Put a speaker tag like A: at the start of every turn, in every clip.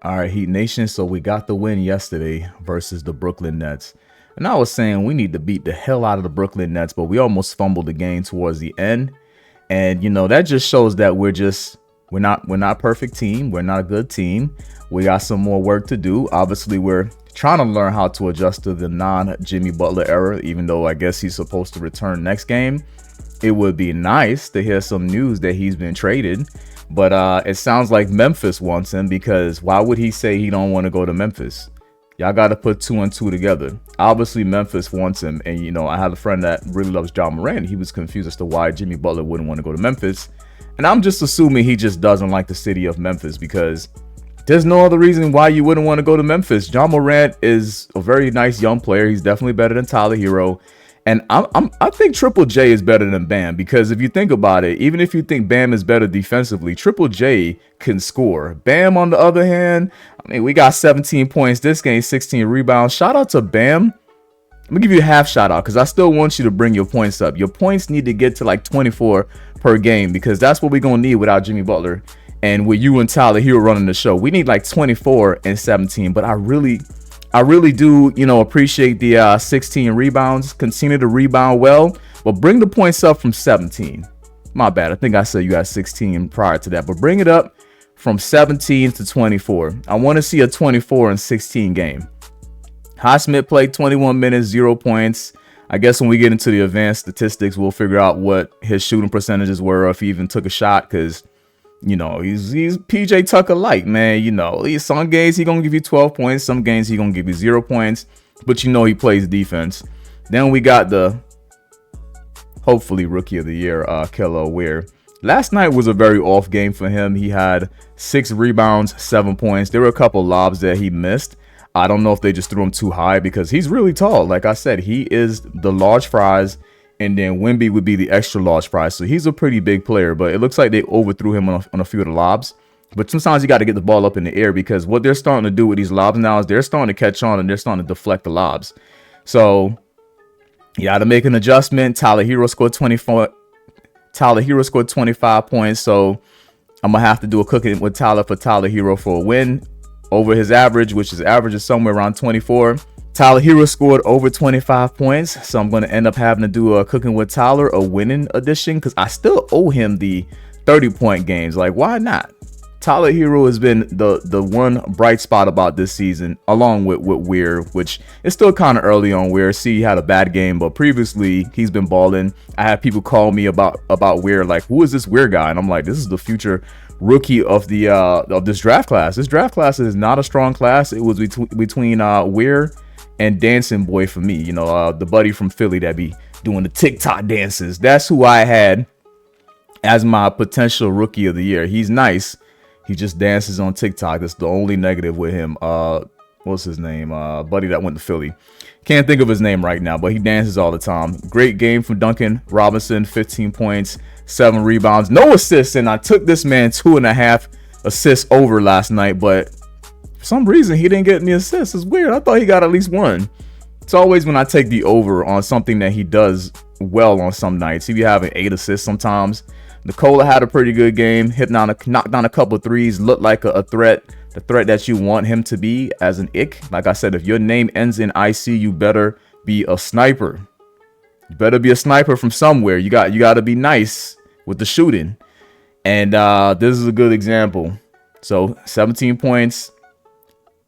A: All right, Heat Nation. So we got the win yesterday versus the Brooklyn Nets. And I was saying we need to beat the hell out of the Brooklyn Nets, but we almost fumbled the game towards the end. And that just shows that we're not a perfect team. We're not a good team. We got some more work to do. Obviously, we're trying to learn how to adjust to the non-Jimmy Butler era, even though I guess he's supposed to return next game. It would be nice to hear some news that he's been traded. But it sounds like Memphis wants him, because why would he say he don't want to go to Memphis? Y'all got to put two and two together. Obviously, Memphis wants him. And, I had a friend that really loves John Morant. He was confused as to why Jimmy Butler wouldn't want to go to Memphis. And I'm just assuming he just doesn't like the city of Memphis, because there's no other reason why you wouldn't want to go to Memphis. John Morant is a very nice young player. He's definitely better than Tyler Herro. And I think Triple J is better than Bam, because if you think about it, even if you think Bam is better defensively, Triple J can score. Bam, on the other hand, we got 17 points this game, 16 rebounds. Shout out to Bam. I'm going to give you a half shout out, because I still want you to bring your points up. Your points need to get to like 24 per game, because that's what we're going to need without Jimmy Butler. And with you and Tyler Herro running the show, we need like 24 and 17. But I really do, appreciate the 16 rebounds. Continue to rebound well, but bring the points up from 17. My bad. I think I said you got 16 prior to that, but bring it up from 17 to 24. I want to see a 24 and 16 game. Highsmith played 21 minutes, 0 points. I guess when we get into the advanced statistics, we'll figure out what his shooting percentages were, if he even took a shot, because he's PJ Tucker light, man. Some games he gonna give you 12 points, some games he gonna give you 0 points, but he plays defense. Then we got the hopefully rookie of the year, Kello Ware. Last night was a very off game for him. He had 6 rebounds, 7 points. There were a couple lobs that he missed. I don't know if they just threw him too high, because he's really tall. Like I said, he is the large fries, and then Wemby would be the extra large fries. So he's a pretty big player, but it looks like they overthrew him on a few of the lobs. But sometimes you got to get the ball up in the air, because what they're starting to do with these lobs now is they're starting to catch on, and they're starting to deflect the lobs. So you got to make an adjustment. Tyler Herro scored 25 points. So I'm going to have to do a cooking with Tyler Herro for a win over his average, which his average is somewhere around 24. Tyler Herro scored over 25 points, so I'm going to end up having to do a cooking with Tyler, a winning edition, because I still owe him the 30-point games. Like, why not? Tyler Herro has been the one bright spot about this season, along with Weir, which is still kind of early on. Weir, he had a bad game, but previously he's been balling. I had people call me about Weir, like, who is this Weir guy? And I'm like, this is the future rookie of the of this draft class. This draft class is not a strong class. It was between Weir and Dancing Boy for me, the buddy from Philly that be doing the TikTok dances. That's who I had as my potential rookie of the year. He's nice. He just dances on TikTok. That's the only negative with him. What's his name? Buddy that went to Philly. Can't think of his name right now, but he dances all the time. Great game from Duncan Robinson. 15 points, 7 rebounds, no assists. And I took this man 2.5 assists over last night, but for some reason, he didn't get any assists. It's weird. I thought he got at least one. It's always when I take the over on something that he does well on some nights. He be having 8 assists sometimes. Nikola had a pretty good game. Knocked down a couple threes. Looked like a threat. The threat that you want him to be as an ick. Like I said, if your name ends in IC, you better be a sniper. You better be a sniper from somewhere. You got to be nice with the shooting. And this is a good example. So 17 points.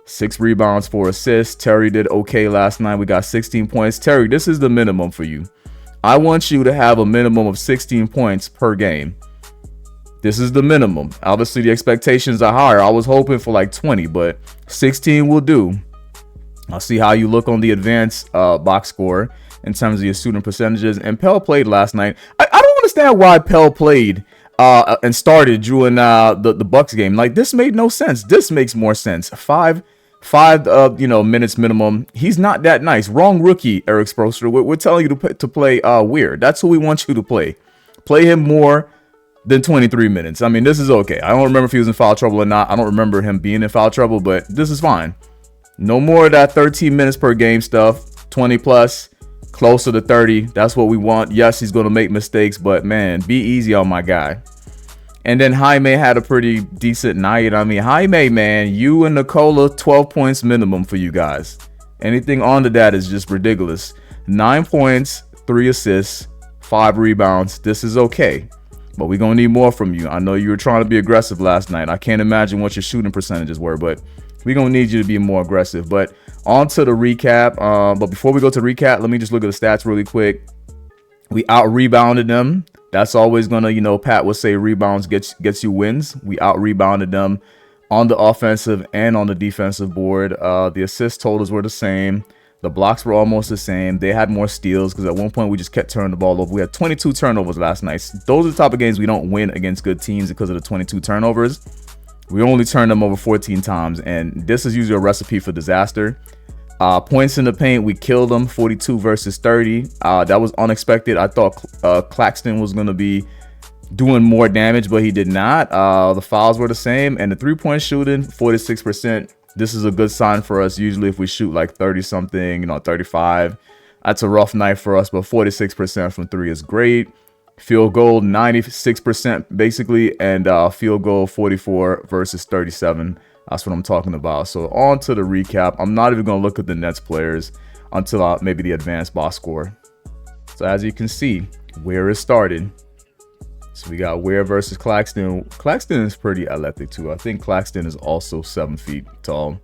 A: 6 rebounds, 4 assists. Terry did okay last night. We got 16 points. Terry, this is the minimum for you. I want you to have a minimum of 16 points per game. This is the minimum. Obviously, the expectations are higher. I was hoping for like 20, but 16 will do. I'll see how you look on the advanced box score in terms of your shooting percentages. And Pell played last night. I don't understand why Pell played and started during the Bucks game. Like, this made no sense. This makes more sense. Five minutes minimum. He's not that nice. Wrong rookie, Eric Spoelstra. We're telling you to play Weird. That's who we want you to play. Play him more than 23 minutes. I mean, this is okay. I don't remember if he was in foul trouble or not. I don't remember him being in foul trouble, but this is fine. No more of that 13 minutes per game stuff. 20 plus, closer to 30. That's what we want. Yes, he's going to make mistakes, but man, be easy on my guy. And then Jaime had a pretty decent night. I mean, Jaime, man, you and Nicola, 12 points minimum for you guys. Anything under that is just ridiculous. 9 points, 3 assists, 5 rebounds. This is okay. But we're going to need more from you. I know you were trying to be aggressive last night. I can't imagine what your shooting percentages were, but we're going to need you to be more aggressive. But on to the recap. But before we go to recap, let me just look at the stats really quick. We out-rebounded them. That's always going to, you know, Pat would say rebounds gets you wins. We out-rebounded them on the offensive and on the defensive board. The assist totals were the same. The blocks were almost the same. They had more steals because at one point we just kept turning the ball over. We had 22 turnovers last night. Those are the type of games we don't win against good teams because of the 22 turnovers. We only turned them over 14 times, and this is usually a recipe for disaster. Points in the paint, we killed them, 42 versus 30. That was unexpected. I thought Claxton was going to be doing more damage, but he did not. The fouls were the same, and the three-point shooting, 46%. This is a good sign for us. Usually if we shoot like 30 something, you know, 35, that's a rough night for us, but 46% from three is great. Field goal 96% basically, and field goal 44 versus 37. That's what I'm talking about. So on to the recap. I'm not even going to look at the Nets players until maybe the advanced box score. So as you can see, Ware is started. So we got Ware versus Claxton. Claxton is pretty athletic too. I think Claxton is also 7 feet tall.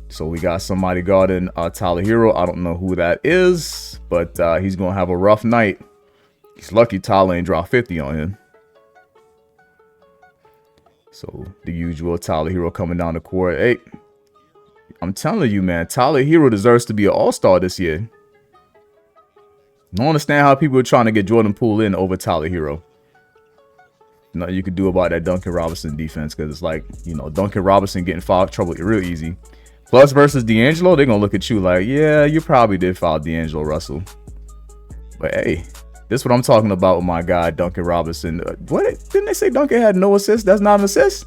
A: So we got somebody guarding Tyler Herro. I don't know who that is, but he's going to have a rough night. He's lucky Tyler ain't dropped 50 on him. So the usual Tyler Herro coming down the court. Hey, I'm telling you, man, Tyler Herro deserves to be an all-star this year. I don't understand how people are trying to get Jordan Poole in over Tyler Herro. Nothing you could do about that Duncan Robinson defense, because it's like, you know, Duncan Robinson getting foul trouble real easy. Plus versus D'Angelo, they're going to look at you like, yeah, you probably did foul D'Angelo Russell. But hey, this is what I'm talking about with my guy, Duncan Robinson. What? Didn't they say Duncan had no assists? That's not an assist?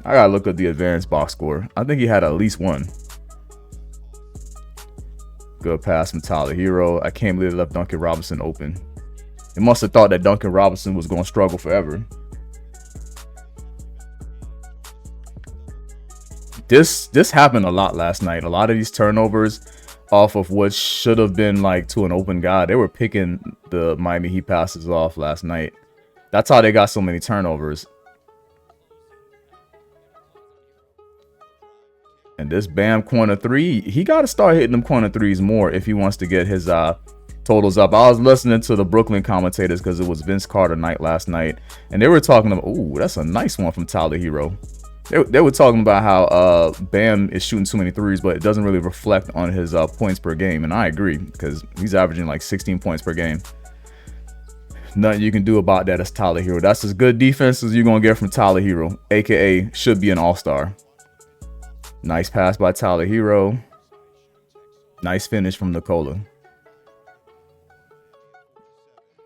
A: I got to look at the advanced box score. I think he had at least one. Good pass from Tyler Herro. I can't believe they left Duncan Robinson open. They must have thought that Duncan Robinson was going to struggle forever. This happened a lot last night. A lot of these turnovers off of what should have been like to an open guy. They were picking the Miami Heat passes off last night. That's how they got so many turnovers. And this Bam corner three, he got to start hitting them corner threes more if he wants to get his totals up. I was listening to the Brooklyn commentators because it was Vince Carter night last night, and they were talking about, ooh, that's a nice one from Tyler Herro. They were talking about how Bam is shooting too many threes, but it doesn't really reflect on his points per game, and I agree because he's averaging like 16 points per game. Nothing you can do about that as Tyler Herro. That's as good defense as you're going to get from Tyler Herro, aka should be an all-star. Nice pass by Tyler Herro. Nice finish from Nicola.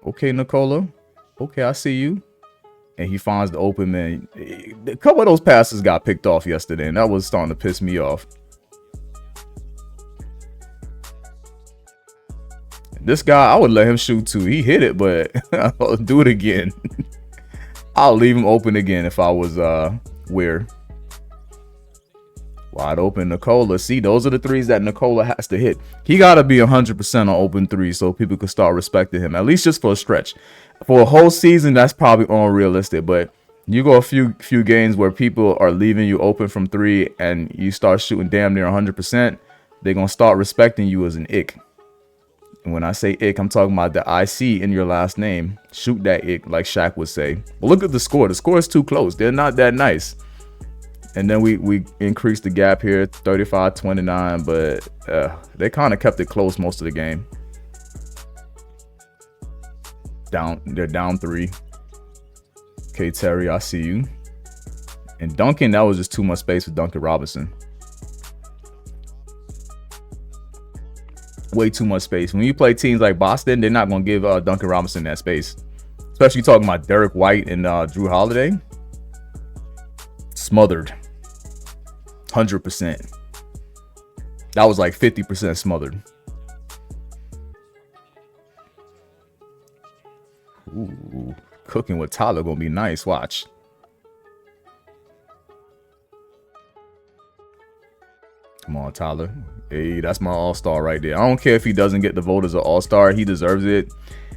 A: Okay, Nicola. Okay, I see you. And he finds the open man. A couple of those passes got picked off yesterday, and that was starting to piss me off. This guy, I would let him shoot too. He hit it, but I'll do it again. I'll leave him open again if I was Ware. Wide open, Nicola. See, those are the threes that Nicola has to hit. He got to be 100% on open threes so people could start respecting him, at least just for a stretch. For a whole season, that's probably unrealistic, but you go a few games where people are leaving you open from three and you start shooting damn near 100%, they're going to start respecting you as an ick. And when I say ick, I'm talking about the IC in your last name. Shoot that ick, like Shaq would say. But look at the score. The score is too close. They're not that nice. And then we increased the gap here, 35-29, but they kind of kept it close most of the game. They're down 3. Okay, Terry, I see you. And Duncan, that was just too much space for Duncan Robinson. Way too much space. When you play teams like Boston, they're not going to give Duncan Robinson that space. Especially talking about Derek White and Drew Holiday. Smothered. 100%. That was like 50% smothered. Ooh. Cooking with Tyler gonna be nice. Watch. Come on, Tyler. Hey, that's my all-star right there. I don't care if he doesn't get the vote as an all-star. He deserves it.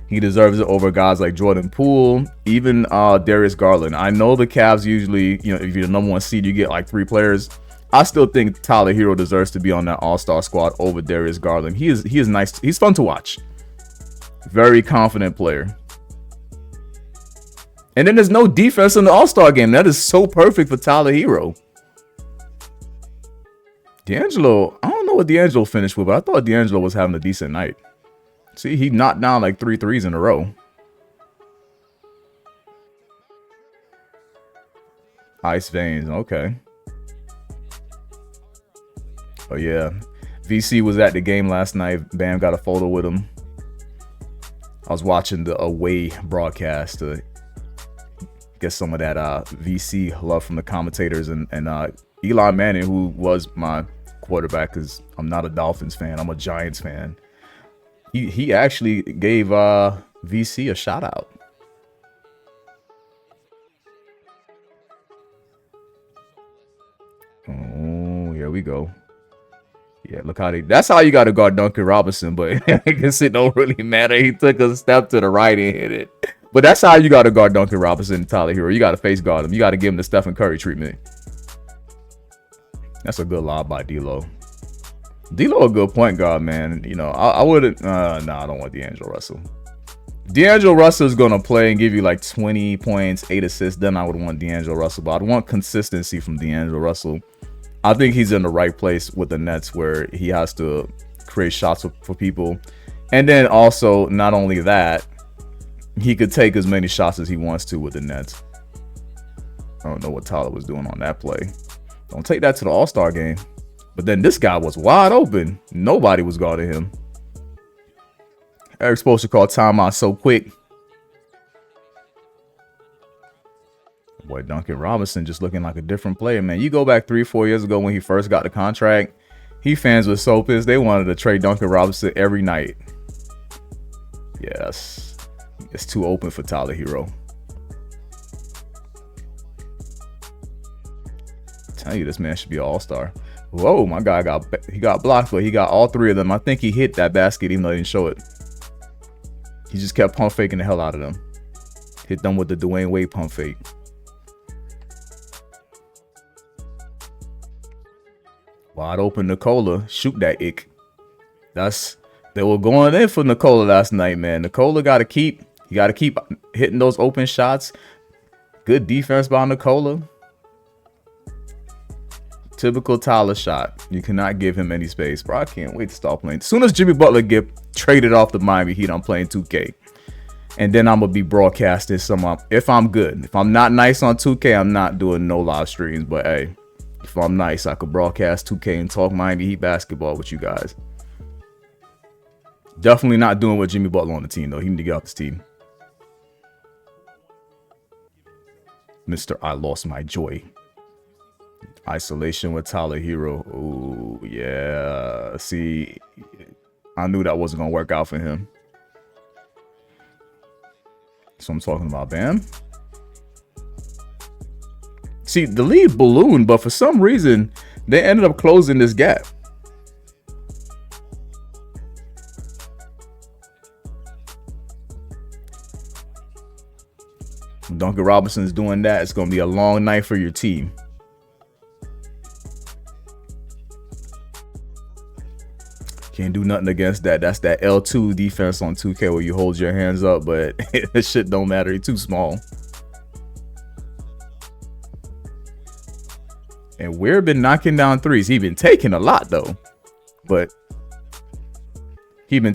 A: He deserves it over guys like Jordan Poole, even Darius Garland. I know the Cavs usually, you know, if you're the number 1 seed, you get like 3 players. I still think Tyler Herro deserves to be on that all-star squad over Darius Garland. He is nice. He's fun to watch. Very confident player. And then there's no defense in the all-star game. That is so perfect for Tyler Herro. D'Angelo, I don't know what D'Angelo finished with, but I thought D'Angelo was having a decent night. See, he knocked down like 3 threes in a row. Ice veins, okay. Oh yeah, VC was at the game last night. Bam got a photo with him. I was watching the away broadcast to get some of that VC love from the commentators, and Eli Manning, who was my quarterback, because I'm not a Dolphins fan, I'm a Giants fan. He actually gave VC a shout out. Oh, here we go. Yeah, look how that's how you got to guard Duncan Robinson, but I guess it don't really matter. He took a step to the right and hit it. But that's how you got to guard Duncan Robinson and Tyler Herro. You got to face guard him. You got to give him the Stephen Curry treatment. That's a good lob by D'Lo. D'Lo a good point guard, man. You know, I wouldn't. I don't want D'Angelo Russell. D'Angelo Russell is gonna play and give you like 20 points, 8 assists. Then I would want D'Angelo Russell, but I'd want consistency from D'Angelo Russell. I think he's in the right place with the Nets, where he has to create shots for people, and then also not only that, he could take as many shots as he wants to with the Nets. I don't know what Tyler was doing on that play. Don't take that to the All-Star game. But then this guy was wide open. Nobody was guarding him. Eric Spoelstra called timeout so quick. Boy, Duncan Robinson just looking like a different player, man. You go back 3-4 years ago when he first got the contract. He fans were so pissed. They wanted to trade Duncan Robinson every night. Yes. It's too open for Tyler Herro. Tell you, this man should be an all-star. Whoa, my guy got blocked, but he got all 3 of them. I think he hit that basket even though he didn't show it. He just kept pump faking the hell out of them. Hit them with the Dwayne Wade pump fake. Wide open Nikola. Shoot that ick. They were going in for Nikola last night, man. Nikola gotta keep hitting those open shots. Good defense by Nikola. Typical Tyler shot. You cannot give him any space. Bro, I can't wait to start playing. As soon as Jimmy Butler get traded off the Miami Heat, I'm playing 2K. And then I'm going to be broadcasting some. If I'm good. If I'm not nice on 2K, I'm not doing no live streams. But hey, if I'm nice, I could broadcast 2K and talk Miami Heat basketball with you guys. Definitely not doing with Jimmy Butler on the team, though. He need to get off this team. Mr. I lost my joy. Isolation with Tyler Herro. Oh, yeah. See, I knew that wasn't going to work out for him. So I'm talking about Bam. See, the lead ballooned, but for some reason, they ended up closing this gap. Duncan Robinson is doing that. It's going to be a long night for your team. Can't do nothing against that. That's that L2 defense on 2K where you hold your hands up, but this shit don't matter. You're too small. And Weir been knocking down threes. He been taking a lot though, but he been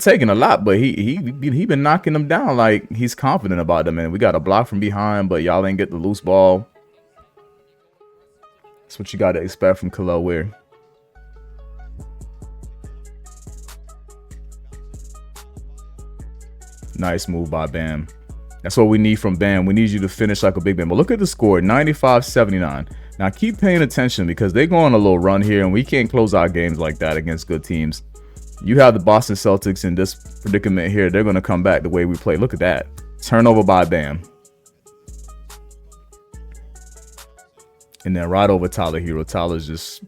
A: knocking them down like he's confident about them. And we got a block from behind, but y'all ain't get the loose ball. That's what you got to expect from Khalil Weir. Nice move by Bam. That's what we need from Bam. We need you to finish like a big man. But look at the score, 95-79. Now keep paying attention because they go on a little run here and we can't close out games like that against good teams. You have the Boston Celtics in this predicament here. They're going to come back the way we play. Look at that. Turnover by Bam. And then right over Tyler Herro. Tyler's just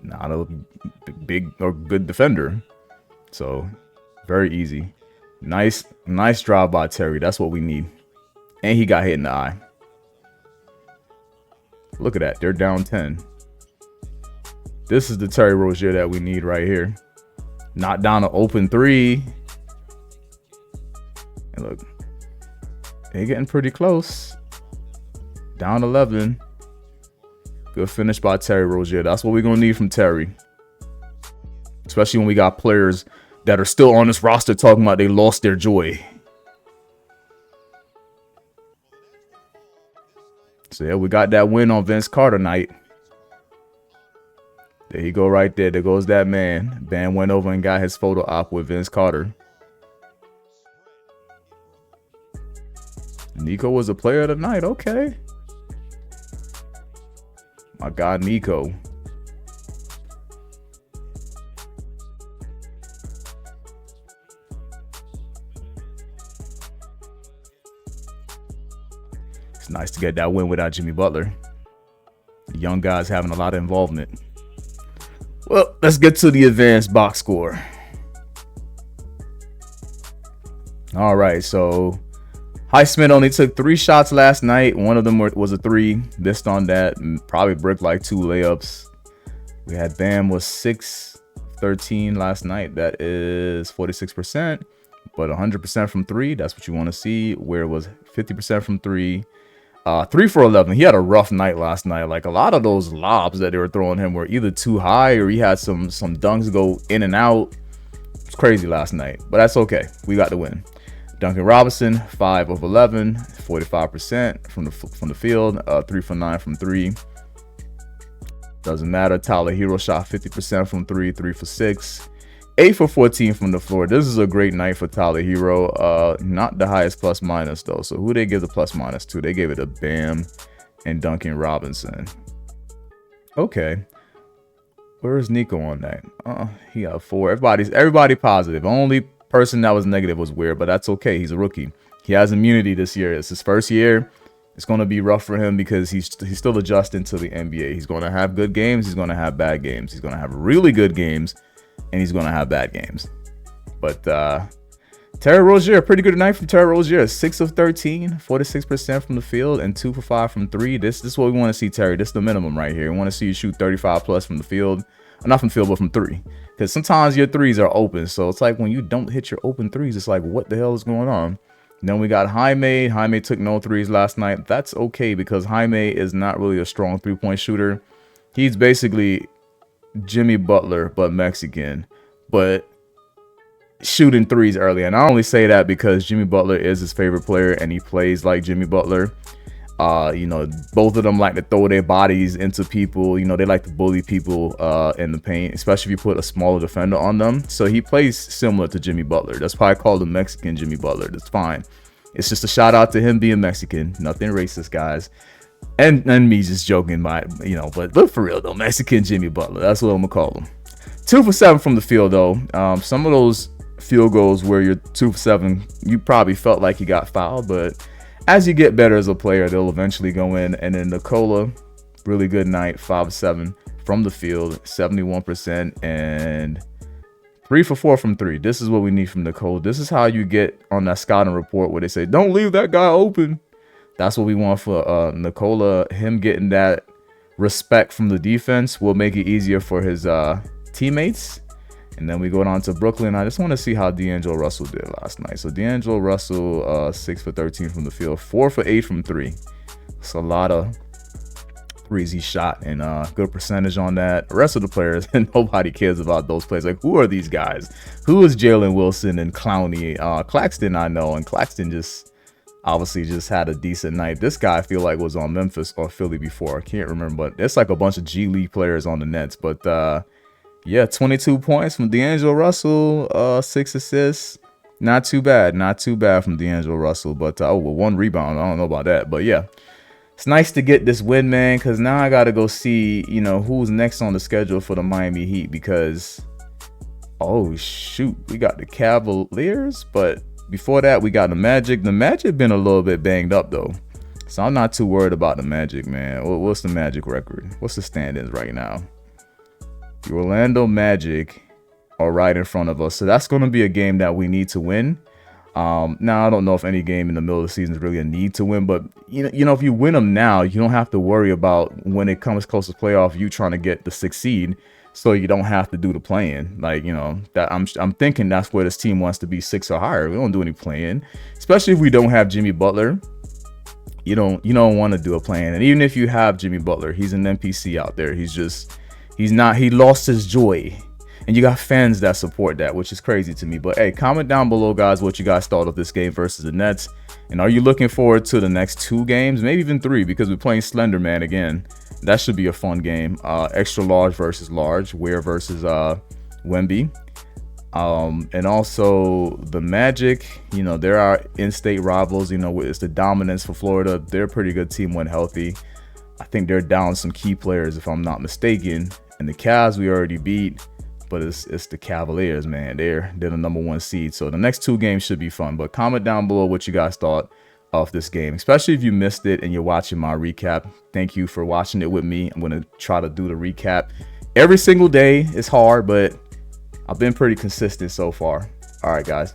A: not a big or good defender. So very easy. Nice drive by Terry. That's what we need. And he got hit in the eye. Look at that. They're down 10. This is the Terry Rozier that we need right here. Not down an open three. And look, they're getting pretty close. Down 11. Good finish by Terry Rozier. That's what we're going to need from Terry. Especially when we got players that are still on this roster talking about they lost their joy. So yeah, we got that win on Vince Carter night. There you go right there. There goes that man. Bam went over and got his photo op with Vince Carter. Nico was a player of the night. Okay. My guy, Nico. It's nice to get that win without Jimmy Butler. The young guys having a lot of involvement. Well, let's get to the advanced box score. All right, so Highsmith only took 3 shots last night. One of them was a 3. Missed on that. And probably bricked like 2 layups. We had Bam was 6-13 last night. That is 46%. But 100% from 3. That's what you want to see. Where it was 50% from 3. 3 for 11. He had a rough night last night. Like a lot of those lobs that they were throwing him were either too high or he had some dunks go in and out. It's crazy last night. But that's okay. We got the win. Duncan Robinson, 5 of 11, 45% from the field, 3 for 9 from 3. Doesn't matter. Tyler Herro shot 50% from 3, 3 for 6, 8 for 14 from the floor. This is a great night for Tyler Herro. Not the highest plus minus though. So who they give the plus minus to? They gave it to Bam and Duncan Robinson. Okay. Where is Nico on that? He got 4. Everybody positive. Only person that was negative was Weird, but that's okay. He's a rookie. He has immunity this year. It's his first year. It's going to be rough for him because he's still adjusting to the NBA. He's going to have good games. He's going to have bad games. He's going to have really good games, and he's going to have bad games. But Terry Rozier, pretty good night from Terry Rozier. 6 of 13, 46% from the field, and 2 for 5 from 3. This is what we want to see, Terry. This is the minimum right here. We want to see you shoot 35 plus from the field. Not from the field, but from 3. Because sometimes your 3s are open. So it's like when you don't hit your open 3s, it's like, what the hell is going on? And then we got Jaime. Jaime took no 3s last night. That's okay because Jaime is not really a strong 3-point shooter. He's basically Jimmy Butler, but Mexican. But shooting 3s early. And I only say that because Jimmy Butler is his favorite player and he plays like Jimmy Butler. You know, both of them like to throw their bodies into people. You know, they like to bully people in the paint, especially if you put a smaller defender on them. So he plays similar to Jimmy Butler. That's why I call him Mexican Jimmy Butler. That's fine. It's just a shout out to him being Mexican. Nothing racist, guys. And me just joking by, you know, but look for real though, Mexican Jimmy Butler. That's what I'm gonna call him. 2 for 7 from the field though. Some of those field goals where you're 2 for 7, you probably felt like you got fouled, but as you get better as a player, they'll eventually go in. And then Nikola, really good night, 5 of 7 from the field, 71%, and 3 for 4 from 3. This is what we need from Nikola. This is how you get on that scouting report where they say, don't leave that guy open. That's what we want for Nikola. Him getting that respect from the defense will make it easier for his teammates. And then we go down to Brooklyn. I just want to see how D'Angelo Russell did last night. So D'Angelo Russell, 6 for 13 from the field, 4 for 8 from 3. It's a lot of 3s he shot and good percentage on that. The rest of the players, and nobody cares about those players. Like, who are these guys? Who is Jalen Wilson and Clowney? Claxton, I know, and Claxton just obviously just had a decent night. This guy I feel like was on Memphis or Philly before. I can't remember, but it's like a bunch of G League players on the Nets. But yeah, 22 points from D'Angelo Russell, 6 assists. Not too bad. Not too bad from D'Angelo Russell. But, well, 1 rebound. I don't know about that. But, yeah, it's nice to get this win, man, because now I got to go see, you know, who's next on the schedule for the Miami Heat because, oh, shoot, we got the Cavaliers. But before that, we got the Magic. The Magic been a little bit banged up, though. So I'm not too worried about the Magic, man. What's the Magic record? What's the standings right now? The Orlando Magic are right in front of us. So that's going to be a game that we need to win. Now, I don't know if any game in the middle of the season is really a need to win, but you know, if you win them now, you don't have to worry about when it comes close to playoff, you trying to get the 6th seed, so you don't have to do the play-in. Like, you know, that I'm thinking that's where this team wants to be, 6 or higher. We don't do any play-in, especially if we don't have Jimmy Butler. You don't want to do a play-in, and even if you have Jimmy Butler, he's an NPC out there. He lost his joy. And you got fans that support that, which is crazy to me. But hey, comment down below, guys, what you guys thought of this game versus the Nets. And are you looking forward to the next 2 games, maybe even 3, because we're playing Slender Man again. That should be a fun game. Extra large versus large, Ware versus Wemby. And also the Magic, you know, there are in-state rivals. You know, it's the dominance for Florida. They're a pretty good team when healthy. I think they're down some key players, if I'm not mistaken. And the Cavs we already beat. But it's the Cavaliers, man. They're the #1 seed. So the next 2 games should be fun. But comment down below what you guys thought of this game, especially if you missed it and you're watching my recap. Thank you for watching it with me. I'm going to try to do the recap every single day. It's hard, but I've been pretty consistent so far. All right, guys.